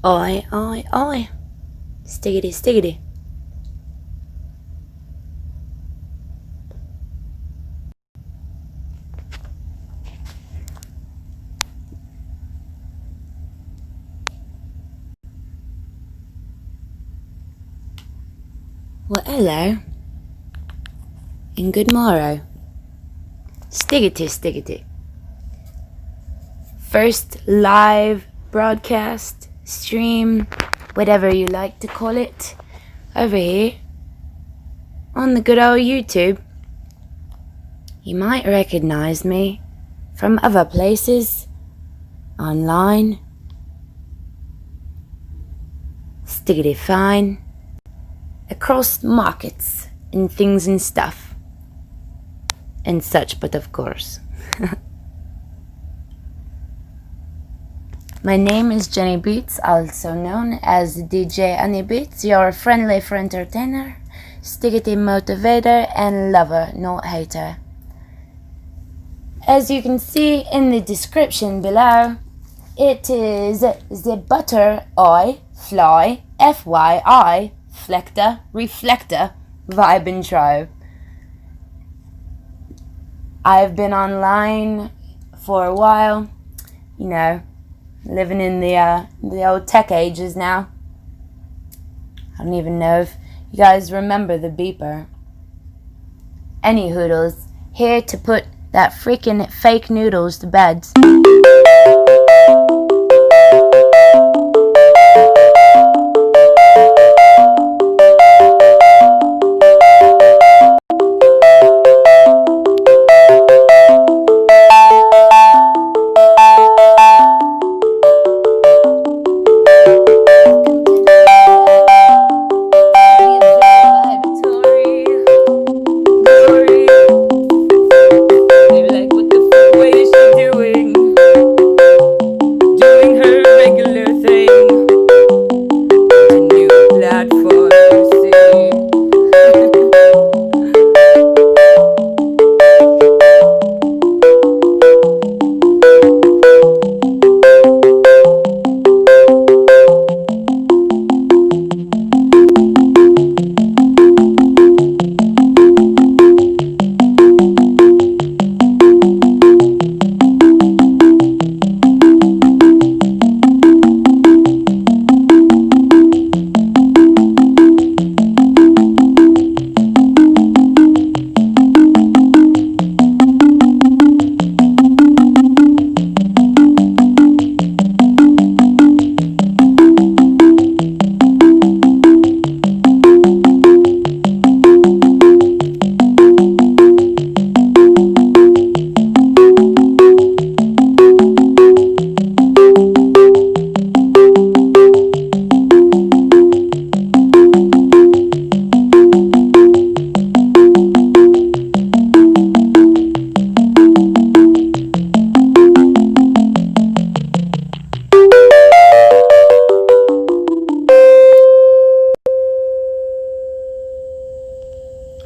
Oi. Stiggity. Well, hello. And good morrow. Stiggity. First live broadcast, stream, whatever you like to call it, over here on the good old YouTube. You might recognize me from other places, online. Stiggity fine. Across markets and things and stuff. And such, but of course. My name is Jenny Beats, also known as DJ Annie Beats, your friendly entertainer, stiggity motivator, and lover, not hater. As you can see in the description below, it is the butter eye fly FYI flector reflector vibe intro. I've been online for a while, you know, living in the old tech ages now. I don't even know if you guys remember the beeper. Any hoodles, here to put that freaking fake noodles to bed.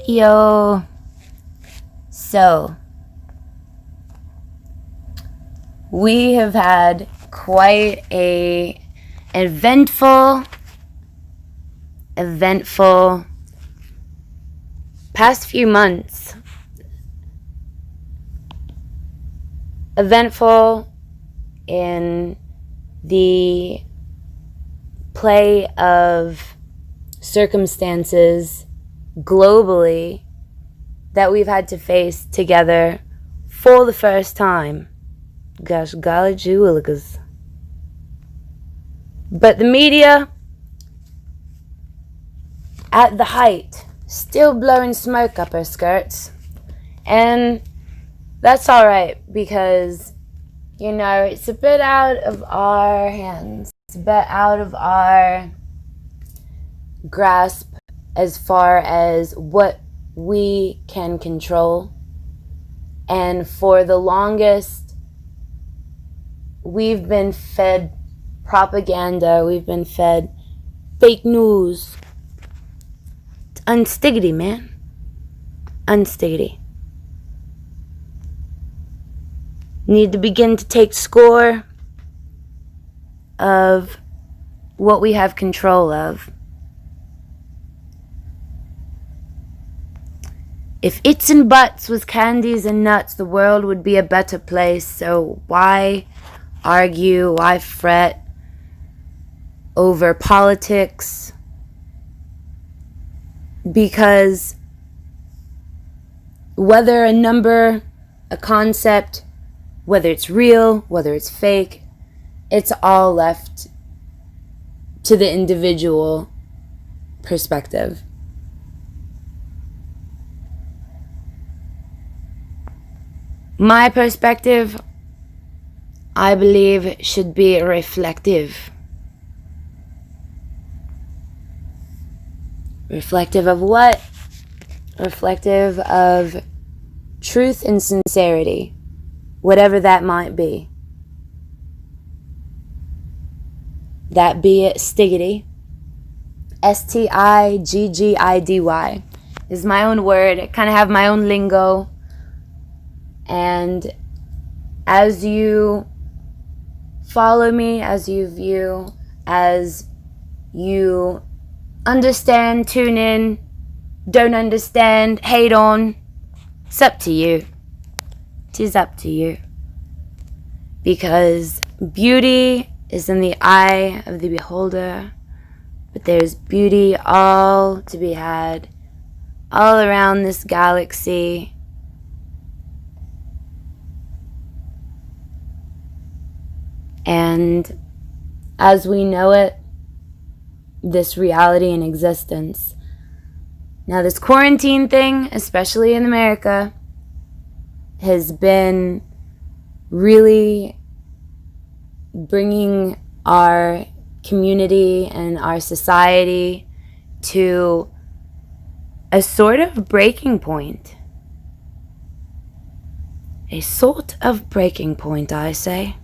Yo, so we have had quite a eventful past few months. Eventful in the play of circumstances globally that we've had to face together for the first time. Gosh, golly gee willikers. But the media, at the height, still blowing smoke up our skirts. And that's alright, because, you know, it's a bit out of our hands. It's a bit out of our grasp as far as what we can control. And for the longest, we've been fed propaganda, we've been fed fake news. It's unstiggity, man. Unstiggity. Need to begin to take score of what we have control of. If its and buts was candies and nuts, the world would be a better place. So why argue? Why fret over politics? Because whether a number, a concept, whether it's real, whether it's fake, it's all left to the individual perspective. My perspective, I believe, should be reflective. Reflective of what? Reflective of truth and sincerity, whatever that might be. That be it stiggity. STIGGIDY is my own word. I kind of have my own lingo. And as you follow me, as you view, as you understand, tune in, don't understand, hate on, it's up to you. It is up to you. Because beauty is in the eye of the beholder, but there's beauty all to be had, all around this galaxy. And as we know it, this reality and existence. Now, this quarantine thing, especially in America, has been really bringing our community and our society to a sort of breaking point. A sort of breaking point, I say.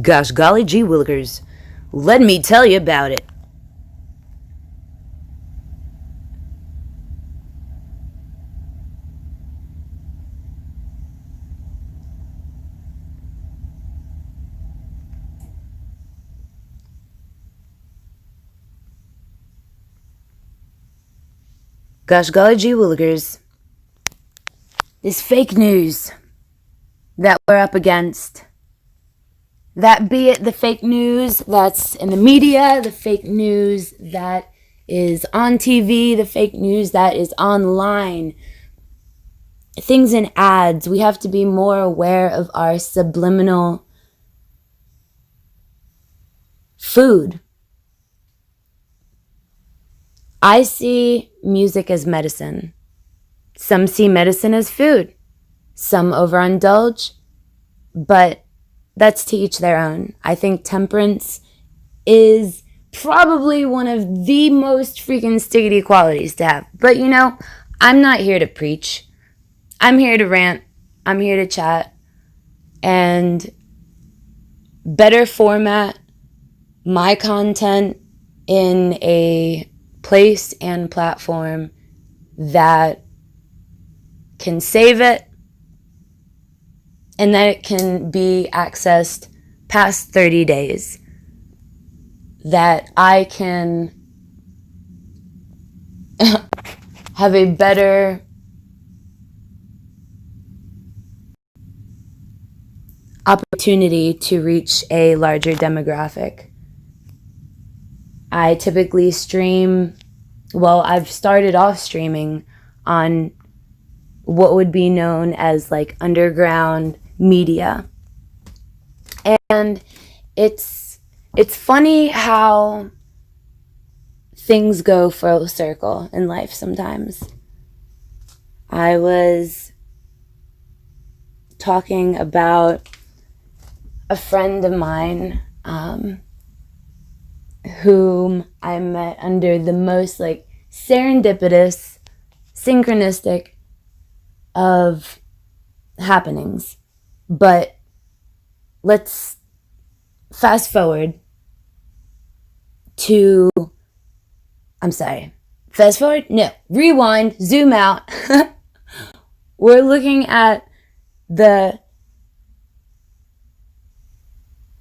Gosh golly gee willikers, let me tell you about it. Gosh golly gee willikers, this fake news that we're up against, that be it the fake news that's in the media, the fake news that is on TV, the fake news that is online, things in ads. We have to be more aware of our subliminal food. I see music as medicine. Some see medicine as food. Some overindulge, but that's to each their own. I think temperance is probably one of the most freaking stiggity qualities to have. But you know, I'm not here to preach. I'm here to rant. I'm here to chat. And better format my content in a place and platform that can save it and that it can be accessed past 30 days. That I can have a better opportunity to reach a larger demographic. I typically stream, well, I've started off streaming on what would be known as like underground media. And it's funny how things go full circle in life sometimes. I was talking about a friend of mine whom I met under the most like serendipitous, synchronistic of happenings. But let's fast forward to, fast forward? No, rewind, zoom out. We're looking at the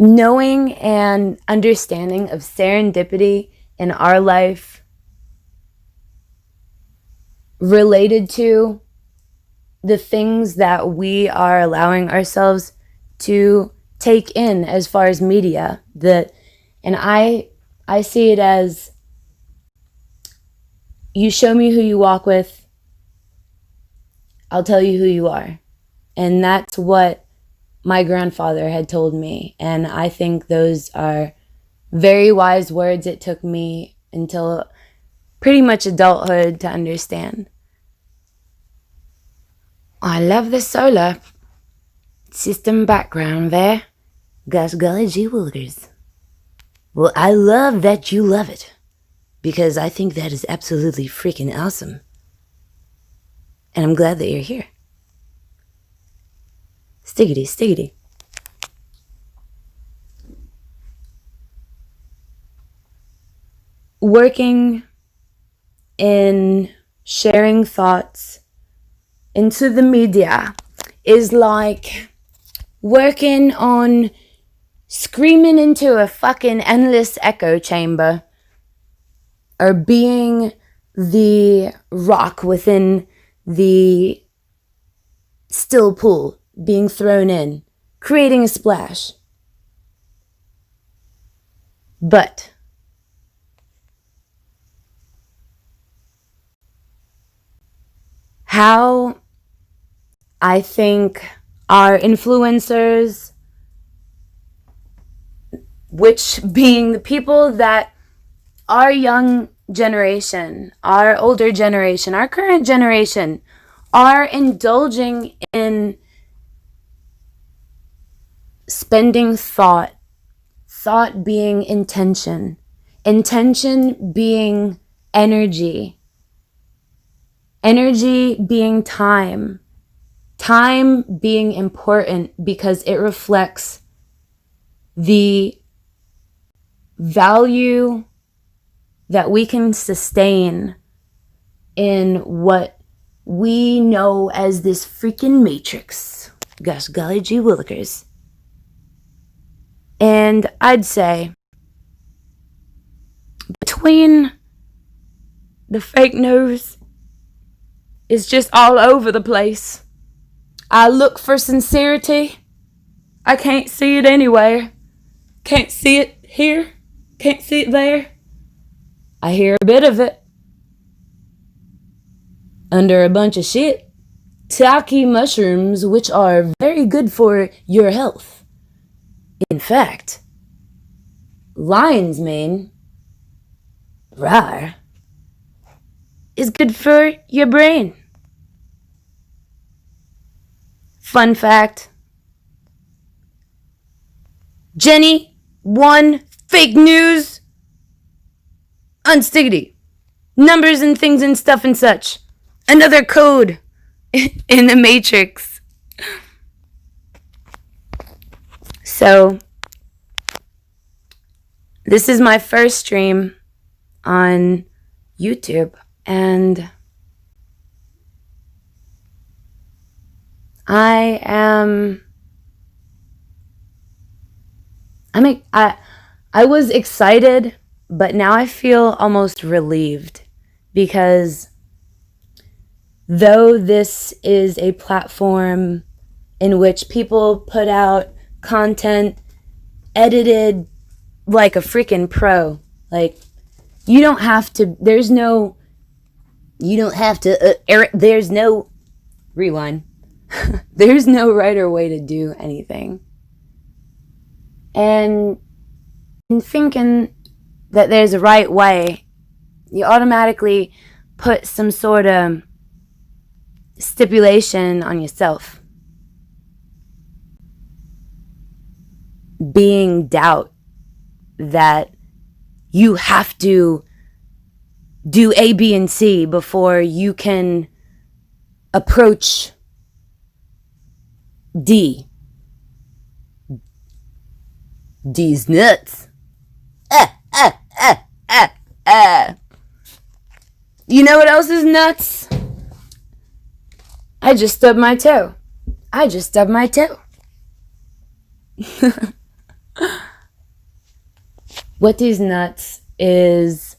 knowing and understanding of serendipity in our life related to the things that we are allowing ourselves to take in as far as media. And I see it as, you show me who you walk with, I'll tell you who you are. And that's what my grandfather had told me. And I think those are very wise words. It took me until pretty much adulthood to understand. I love the solar system background there. Gosh golly gee willikers. Well, I love that you love it, because I think that is absolutely freaking awesome. And I'm glad that you're here. Stiggity, stiggity. Working in sharing thoughts into the media is like working on screaming into a fucking endless echo chamber, or being the rock within the still pool, being thrown in, creating a splash. But how I think our influencers, which being the people that our young generation, our older generation, our current generation, are indulging in spending thought being intention being energy being time being important, because it reflects the value that we can sustain in what we know as this freaking matrix. Gosh golly gee willikers. And I'd say between the fake news is just all over the place. I look for sincerity. I can't see it anywhere. Can't see it here. Can't see it there. I hear a bit of it under a bunch of shit. Taki mushrooms, which are very good for your health. In fact, lion's mane, rawr, is good for your brain. Fun fact. Jenny, 1, fake news, unstiggity, numbers and things and stuff and such. Another code in the matrix. So, this is my first stream on YouTube, and I was excited, but now I feel almost relieved, because though this is a platform in which people put out content edited like a freaking pro, like you don't have to, there's no rewind. There's no right or way to do anything. And in thinking that there's a right way, you automatically put some sort of stipulation on yourself. Being doubt that you have to do A, B, and C before you can approach D. D's nuts. You know what else is nuts? I just stubbed my toe. What is nuts is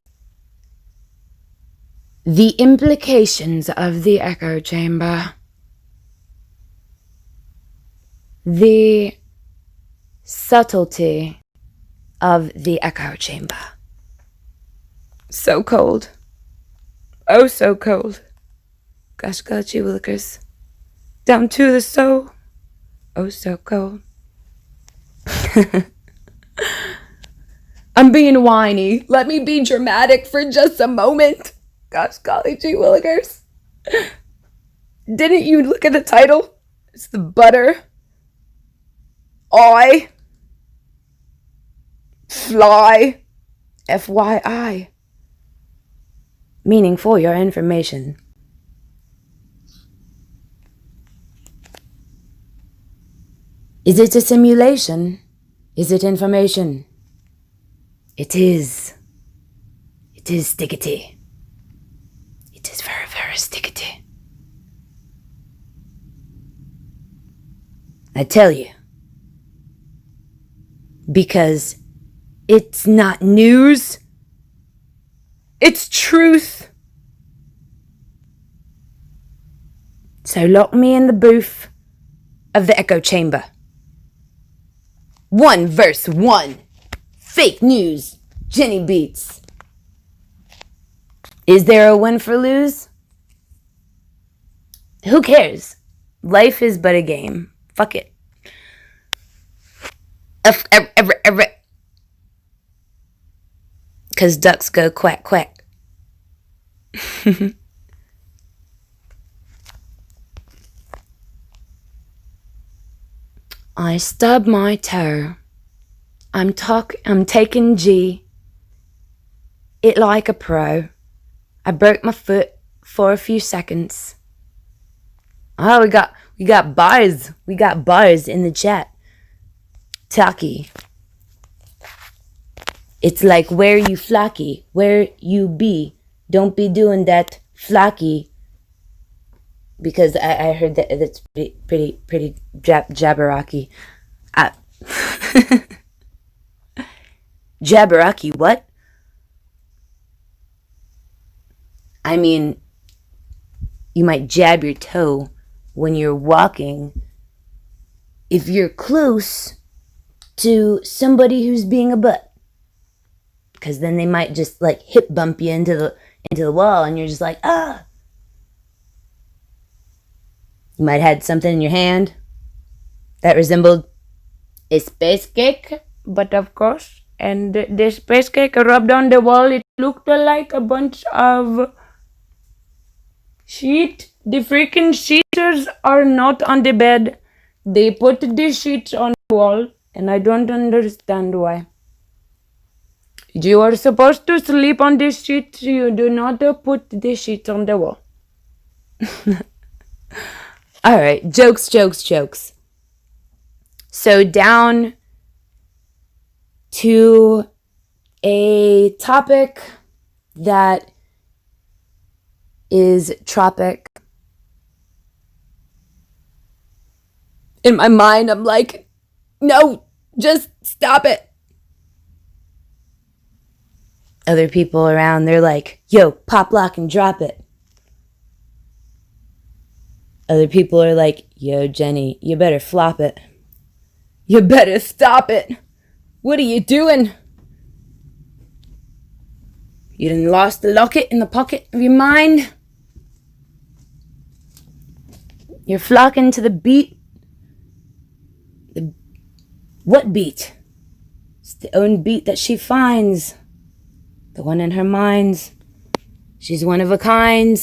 the implications of the echo chamber. The subtlety of the echo chamber. So cold. Oh, so cold. Gosh, God, you willikers. Down to the soul. Oh, so cold. I'm being whiny. Let me be dramatic for just a moment. Gosh, golly gee willikers. Didn't you look at the title? It's the butter. I. Fly. FYI. Meaning for your information. Is it a simulation? Is it information? It is. It is stickety. It is very, very stickety. I tell you. Because it's not news. It's truth. So lock me in the booth of the echo chamber. 1 verse 1. Fake news. Jenny beats. Is there a win for lose? Who cares? Life is but a game. Fuck it. Because ducks go quack quack. I stub my toe. I'm taking G. It like a pro. I broke my foot for a few seconds. Oh, we got bars. We got bars in the chat. Taki. It's like where you flocky, where you be. Don't be doing that flocky. Because I heard that that's pretty jabberwocky. Jabberwocky, what? I mean, you might jab your toe when you're walking if you're close to somebody who's being a butt. Because then they might just like hip bump you into the wall and you're just like, ah. You might have had something in your hand that resembled a space cake, but of course, and the space cake rubbed on the wall, it looked like a bunch of sheet. The freaking sheeters are not on the bed. They put the sheets on the wall, and I don't understand why. You are supposed to sleep on the sheets. You do not put the sheets on the wall. All right, jokes. So down to a topic that is tropic. In my mind, I'm like, no, just stop it. Other people around, they're like, yo, pop, lock, and drop it. Other people are like, yo, Jenny, you better flop it. You better stop it. What are you doing? You done lost the locket in the pocket of your mind? You're flocking to the beat. What beat? It's the own beat that she finds. The one in her mind. She's one of a kind.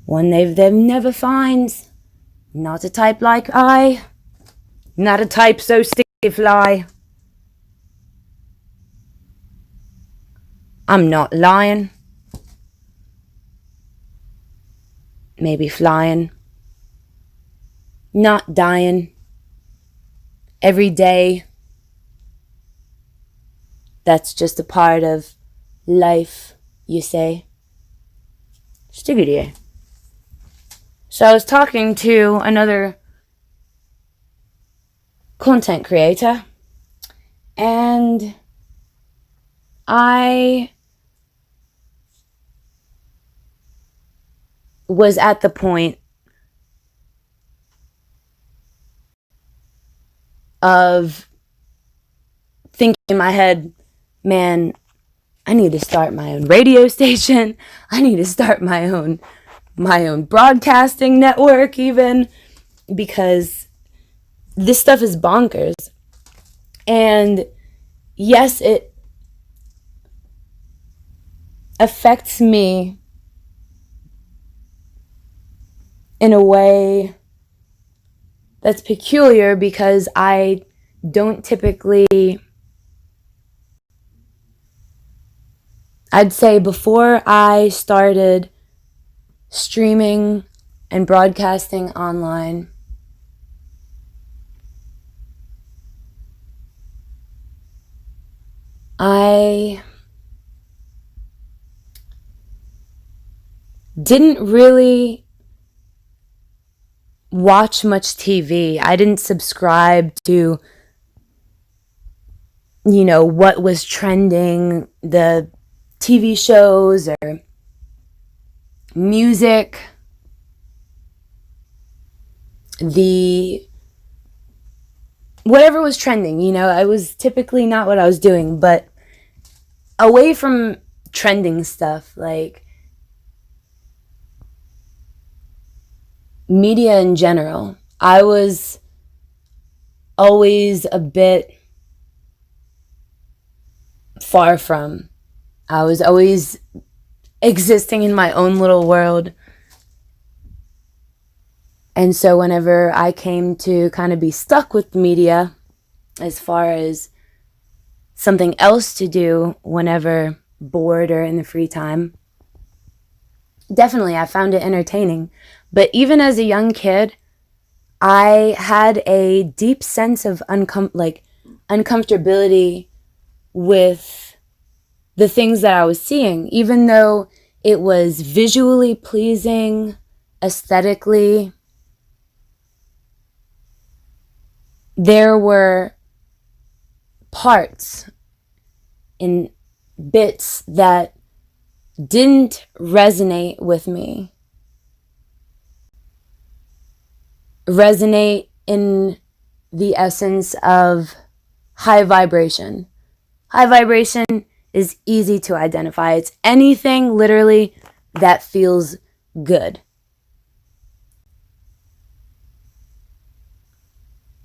One they've never finds. Not a type like I. Not a type so sticky fly. I'm not lying. Maybe flying. Not dying. Every day. That's just a part of life, you say. Stiggity. So I was talking to another content creator, and I was at the point of thinking in my head, man, I need to start my own radio station. I need to start my own broadcasting network even, because this stuff is bonkers. And yes, it affects me in a way that's peculiar, because I don't typically, I'd say before I started streaming and broadcasting online, I didn't really watch much TV. I didn't subscribe to, what was trending, the TV shows or music, whatever was trending, I was typically not what I was doing. But away from trending stuff, like media in general, I was always a bit far from. I was always existing in my own little world. And so whenever I came to kind of be stuck with media as far as something else to do whenever bored or in the free time, definitely I found it entertaining. But even as a young kid, I had a deep sense of uncomfortability with the things that I was seeing, even though it was visually pleasing, aesthetically. There were parts in bits that didn't resonate with me. Resonate in the essence of high vibration. High vibration is easy to identify. It's anything literally that feels good.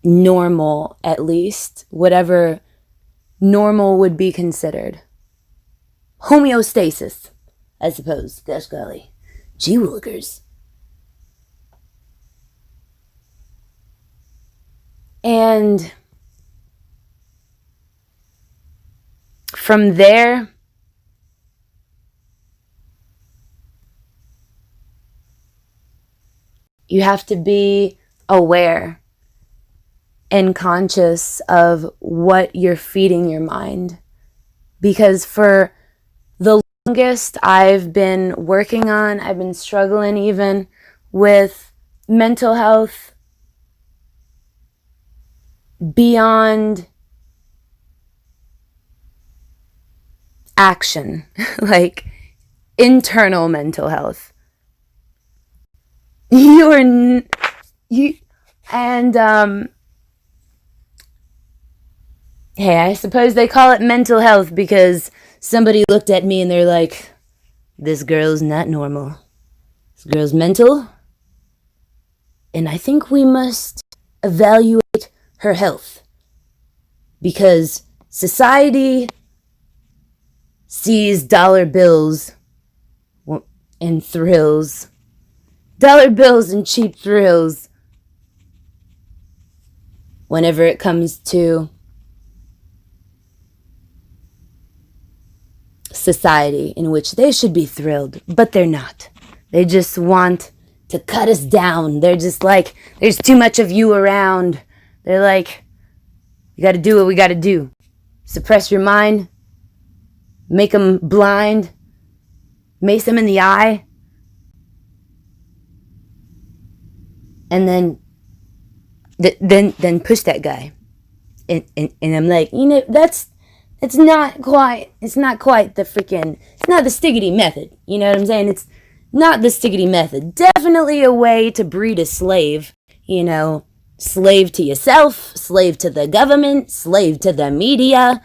Normal, at least. Whatever normal would be considered. Homeostasis, I suppose. Gosh golly. Gee willikers. And from there, you have to be aware and conscious of what you're feeding your mind. Because for the longest, I've been struggling even with mental health beyond action, like internal mental health. Hey, I suppose they call it mental health because somebody looked at me and they're like, this girl's not normal. This girl's mental. And I think we must evaluate her health. Because society sees dollar bills and thrills. Dollar bills and cheap thrills whenever it comes to society, in which they should be thrilled, but they're not. They just want to cut us down. They're just like, there's too much of you around. They're like, you gotta do what we gotta do. Suppress your mind, make them blind, mace them in the eye, and then push that guy. and I'm like, it's not quite the freaking, it's not the stiggity method. You know what I'm saying? It's not the stiggity method. Definitely a way to breed a slave, slave to yourself, slave to the government, slave to the media.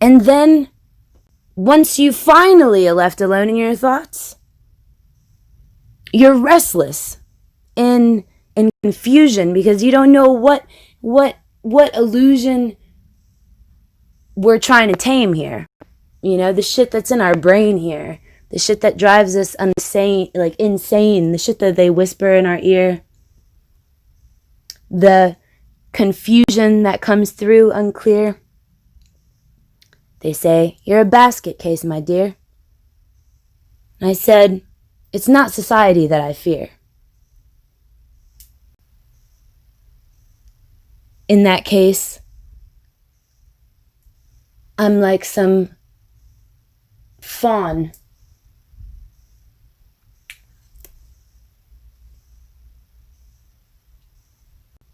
And then, once you finally are left alone in your thoughts, you're restless in confusion because you don't know what illusion we're trying to tame here. The shit that's in our brain here, the shit that drives us insane, the shit that they whisper in our ear, the confusion that comes through unclear. They say, "You're a basket case, my dear." And I said, "It's not society that I fear. In that case, I'm like some fawn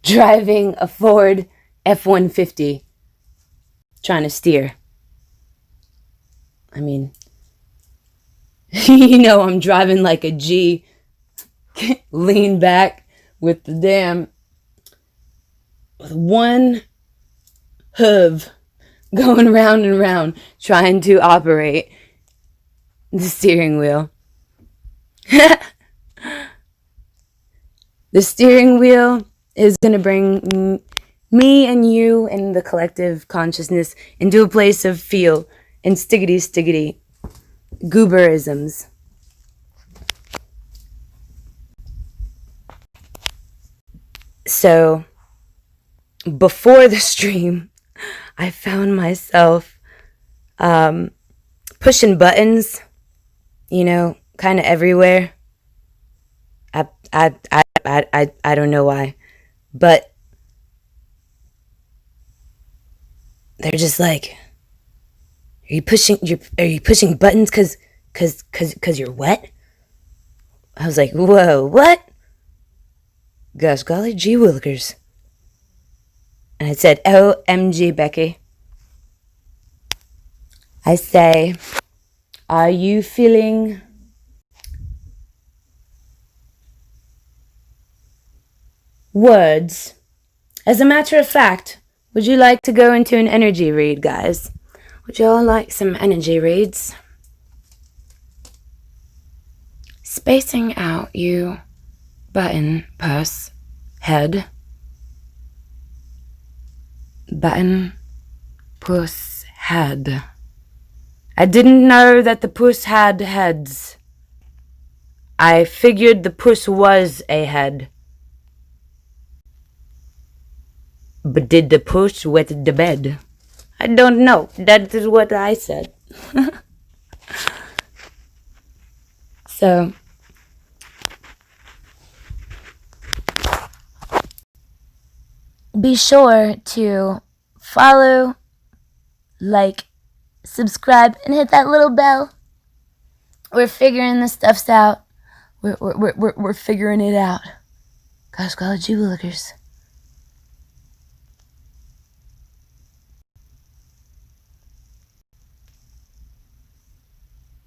driving a Ford F-150 trying to steer. I mean, I'm driving like a G, lean back with with one hoof going round and round, trying to operate the steering wheel. The steering wheel is going to bring me and you and the collective consciousness into a place of feel and stiggity gooberisms. So, before the stream, I found myself pushing buttons, kind of everywhere. I don't know why, but they're just like, are you pushing buttons cause you're wet? I was like, whoa, what? Gosh golly gee willikers. And I said, OMG, Becky. I say, are you feeling words? As a matter of fact, would you like to go into an energy read, guys? Would you all like some energy reads? Spacing out, you button, puss, head. Button, puss, head. I didn't know that the puss had heads. I figured the puss was a head. But did the puss wet the bed? I don't know. That is what I said. So, be sure to follow, like, subscribe, and hit that little bell. We're figuring this stuff out. We're figuring it out. Gosh, college you lookers.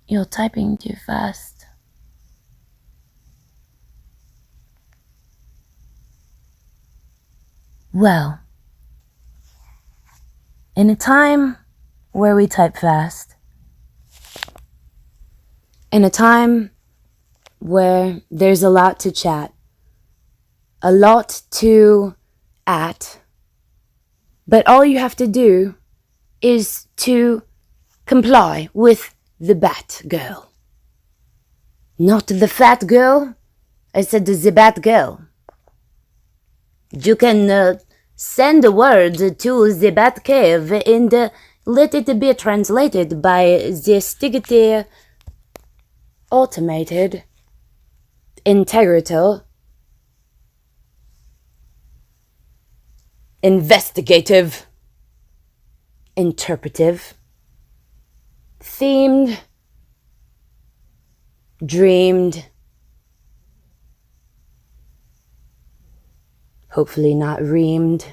You're typing too fast. Well, in a time where we type fast, in a time where there's a lot to chat, a lot to at, but all you have to do is to comply with the bat girl. Not the fat girl, I said the bat girl. You can send a word to the bat cave and let it be translated by the stiggity automated integrator investigative interpretive themed dreamed Hopefully not reamed,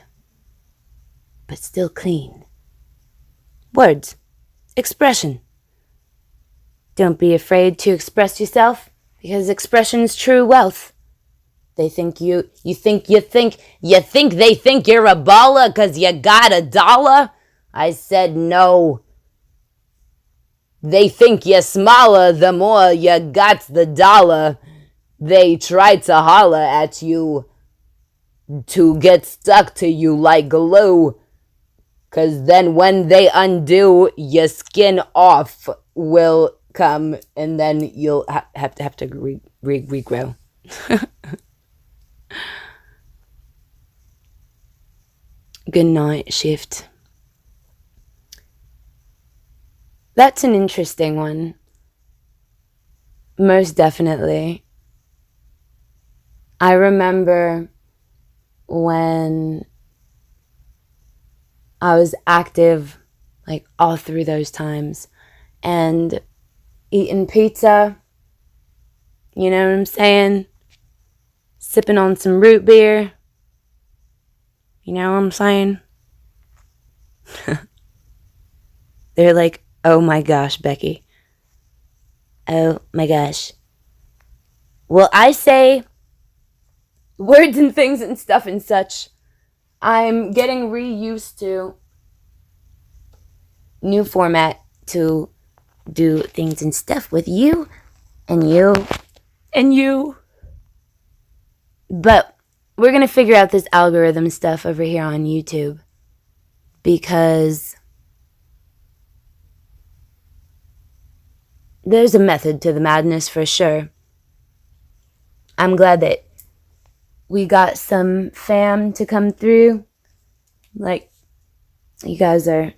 but still clean. Words. Expression. Don't be afraid to express yourself, because expression's true wealth. They think they think you're a baller 'cause you got $1? I said no. They think you're smaller the more you got the dollar. They try to holler at you to get stuck to you like glue. 'Cause then when they undo, your skin off will come, and then you'll have to regrow. Good night, shift. That's an interesting one. Most definitely. I remember when I was active, like all through those times, and eating pizza, you know what I'm saying? Sipping on some root beer, you know what I'm saying? They're like, oh my gosh, Becky. Oh my gosh. Well, I say words and things and stuff and such. I'm getting reused to new format to do things and stuff with you and you and you. But we're going to figure out this algorithm stuff over here on YouTube, because there's a method to the madness for sure. I'm glad that we got some fam to come through. Like, you guys are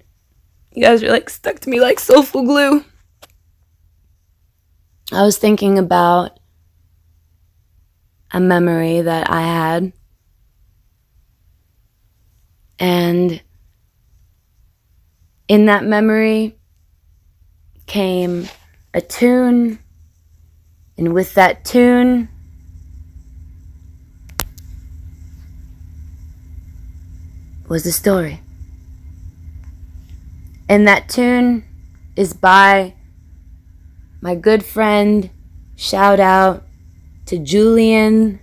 like stuck to me like soulful glue. I was thinking about a memory that I had, and in that memory came a tune, and with that tune was a story. And that tune is by my good friend, shout out to Julian,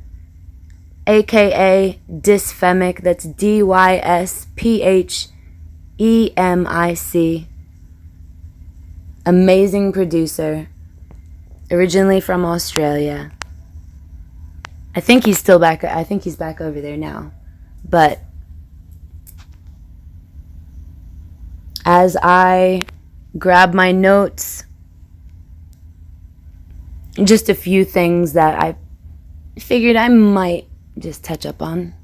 aka DYSPHEMIC. That's DYSPHEMIC. Amazing producer, originally from Australia. I think he's back over there now. But as I grab my notes, just a few things that I figured I might just touch up on.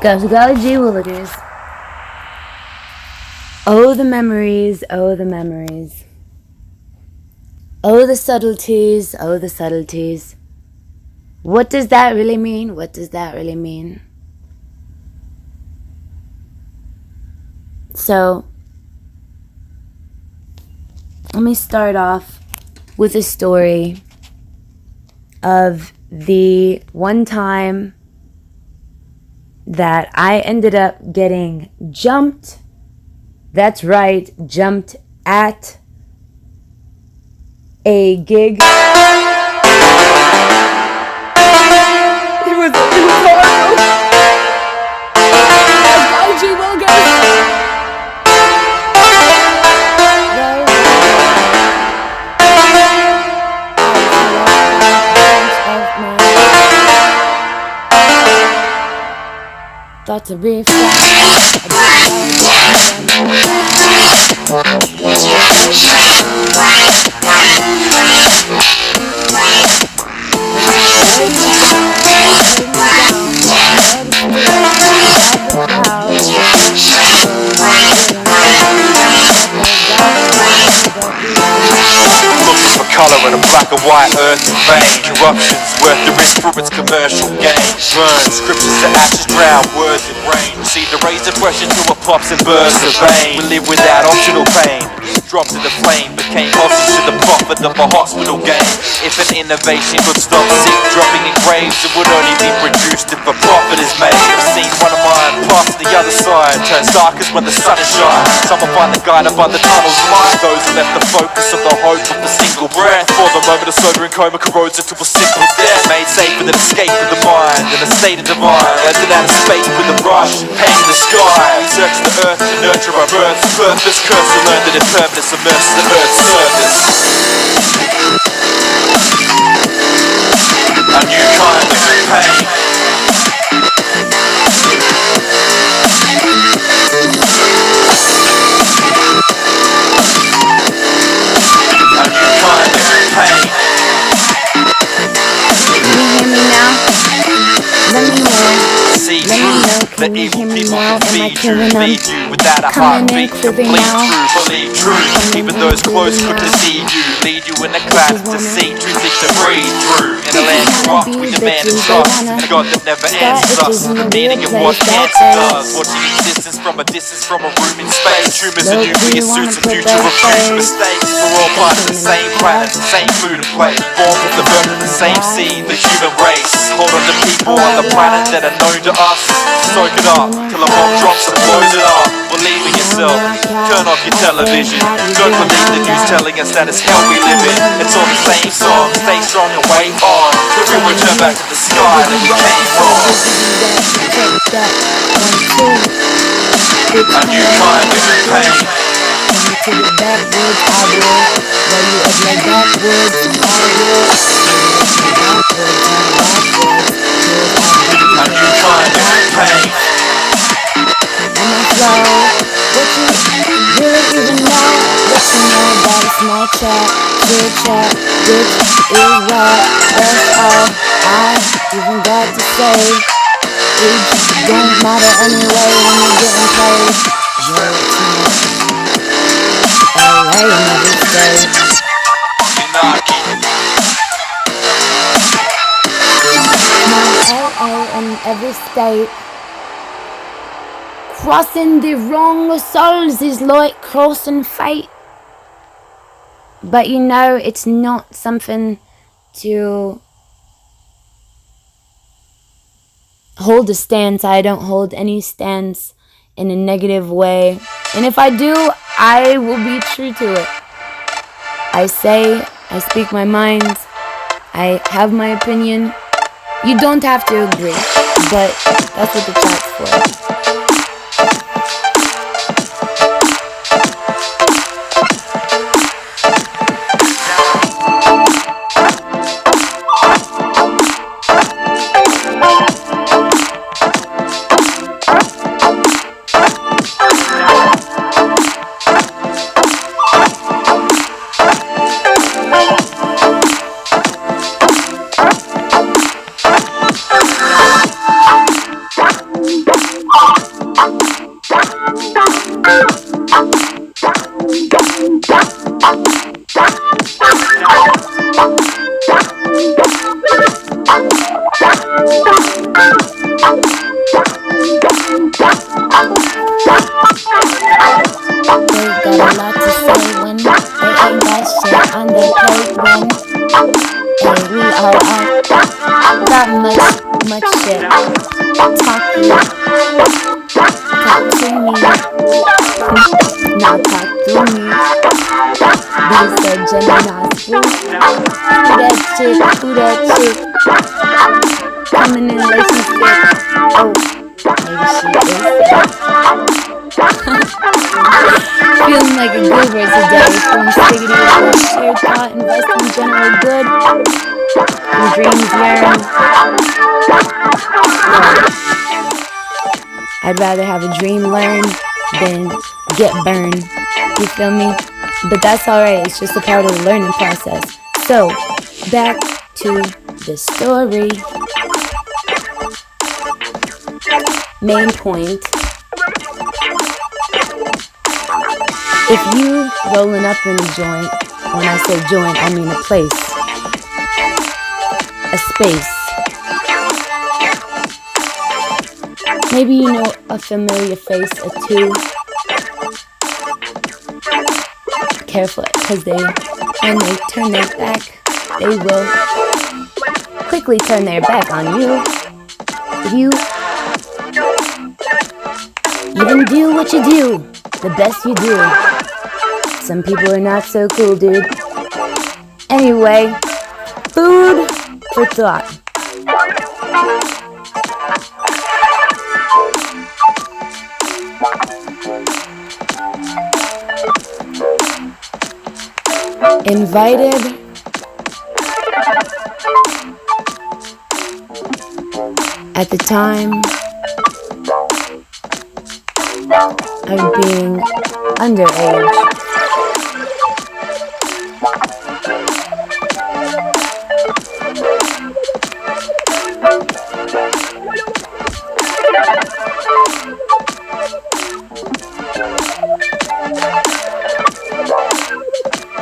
Goes go G Willikers. Oh, the memories, oh, the memories. Oh, the subtleties, oh, the subtleties. What does that really mean? What does that really mean? So, let me start off with a story of the one time that I ended up getting jumped. That's right, jumped at a gig. It was horrible. Let's go, G Will, thought to be looking for colour in a black and white earth and vein. Corruption's worth the risk for its commercial gain. Burn scriptures to ashes, drown words in rain. See the rays of pressure till it pops and bursts the vein. We live without optional pain. Dropped in the flame, became hostage to the profit of a hospital game. If an innovation could stop sick dropping in graves, it would only be produced if a profit is made. I've seen one of mine pass the other side, turns darkest when the sun is shining. Some will find the guide by the tunnel's light. Those who left the focus of the hope of the single breath. For the moment a sobering coma corrodes into a simple death. Made safe with an escape of the mind, in a state of divine. Left it out of space with a rush, pain in the sky. Search the earth to nurture our earth's purpose. Curse to learn that impermanence immerses the earth's surface. A new kind of pain. A new kind of pain. Can you hear me now? Let me know. See Let me know. the Can you evil hear me people now? can Am I feed you, killing them? lead you without a Coming in heartbeat. clearly Complete now? truth, believe truth. Even those close could deceive you. Lead you in a class to see truth is to breathe through. In a land corrupt, we demand and trust. And a God that never answers us. The meaning of what cancer does. Watching existence from a distance from a room in space. Humans and nuclear suits, a future of future mistakes. We're all part of the same planet, the same food and plate. Born with the birth of the same seed, the human race. Hold on to people on the planet that are known to us. Soak it up till a bomb drops and blows it up. Believe in yourself, turn off your television. Don't believe the news telling us that it's hell we live in. It's all the same song, stay strong and wait on. Till we return back to the sky that we came from. A new kind of pain. To the backwards, I will. While you up like backwards, I will. A new kind of pain. And I flow. What you really even know? What you know about a small chat, chill chat, which is what? That's all I even got to say. Age don't matter anyway when you're getting paid. LA in every state. Now LA in every state. Crossing the wrong souls is like crossing fate. But you know, it's not something to hold a stance. I don't hold any stance in a negative way. And if I do, I will be true to it. I speak my mind. I have my opinion. You don't have to agree, but that's what the chat's for. Much shit. Talk to me. Now talk to me. These are Gemini's Who that chick? Coming in relationship. Oh, maybe she is. Feeling like a goober today. Feeling stiggity with a shared thought. Invest in general good. And dreams yearn. I'd rather have a dream learn than get burned. You feel me? But that's alright, it's just a part of the learning process. So, back to the story. Main point. If you rolling up in a joint, when I say joint, I mean a place, a space. Maybe you know a familiar face or two. Careful, because when they turn their back, they will quickly turn their back on you. If you even do what you do, the best you do. Some people are not so cool, dude. Anyway, food for thought. Invited at the time of being underage.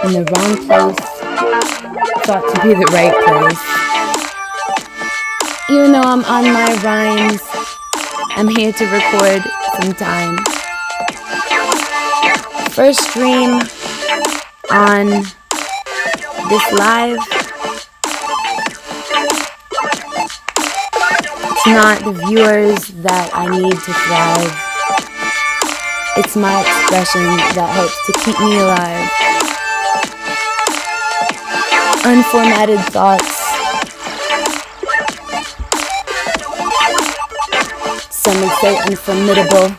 In the wrong place, thought to be the right place. Even though I'm on my rhymes, I'm here to record some time. First stream on this live. It's not the viewers that I need to thrive. It's my expression that helps to keep me alive. Unformatted thoughts. Some would say unformidable.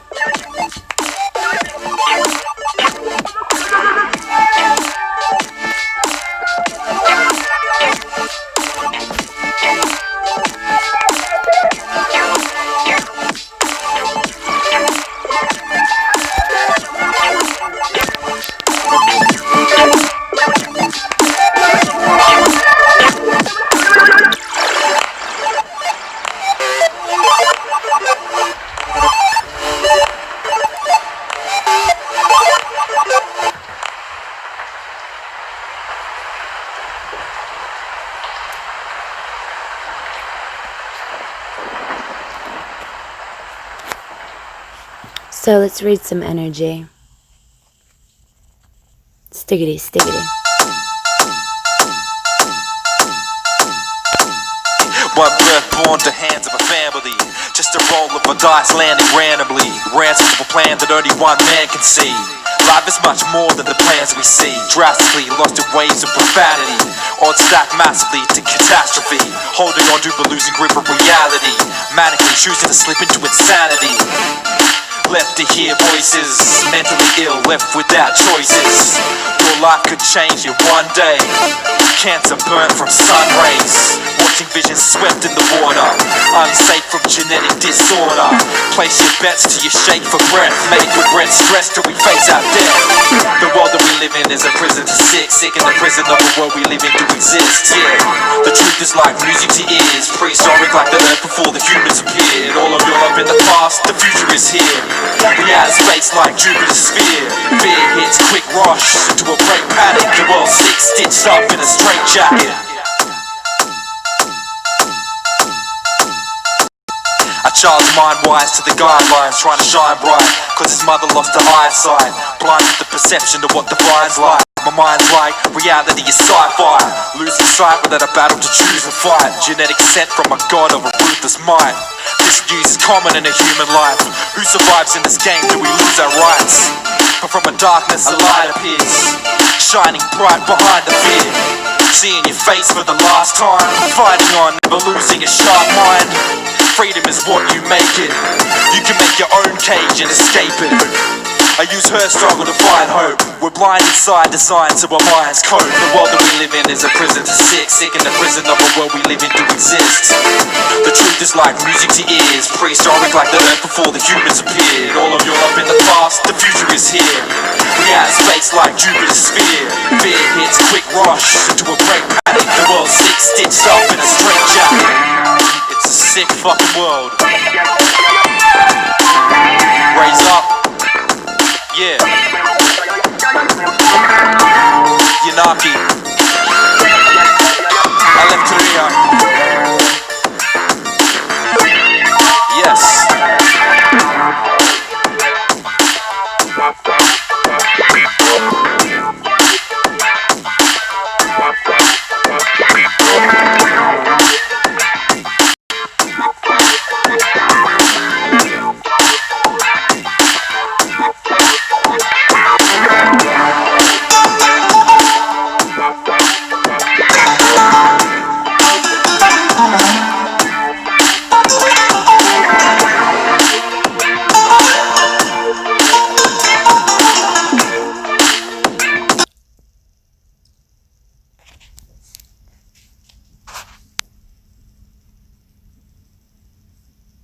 So let's read some energy. Stiggity, stiggity. One breath born to hands of a family. Just a roll of a dice landing randomly. Ransoms of a plan that only one man can see. Life is much more than the plans we see. Drastically lost in waves of profanity. Odds stacked massively to catastrophe. Holding on to but losing grip of reality. Manically choosing to slip into insanity. Left to hear voices, mentally ill, left without choices. Your life could change in one day. Cancer burnt from sun rays. Watching visions swept in the water. Unsafe from genetic disorder. Place your bets till you shake for breath. Make regret stress till we face our death. The world that we live in is a prison to sick. Sick in the prison of the world we live in to exist, yeah. The truth is like music to ears. Prehistoric like the earth before the humans appeared. All of Europe in the past, the future is here. We out of space like Jupiter's sphere. Fear hits quick rush into a great panic. The world's sick, stitched up in a straitjacket. A child's mind wise to the guidelines, trying to shine bright, cause his mother lost her eyesight, blind with the perception of what defines life. My mind's like, reality is sci-fi, losing sight without a battle to choose and fight. Genetic sent from a god of a ruthless might. This news is common in a human life. Who survives in this game? Do we lose our rights? But from a darkness a light appears, shining bright behind the fear. Seeing your face for the last time, fighting on, never losing a sharp mind. Freedom is what you make it. You can make your own cage and escape it. I use her struggle to find hope. We're blind inside, designed so our minds cope. The world that we live in is a prison to sick in the prison of a world we live in to exist. The truth is like music to ears, prehistoric like the earth before the humans appeared. All of Europe in the past, the future is here. We out of space like Jupiter's sphere. Fear hits, quick rush into a great panic. The world's sick, stitched up in a straitjacket. It's a sick fucking world. Raise up. Yeah.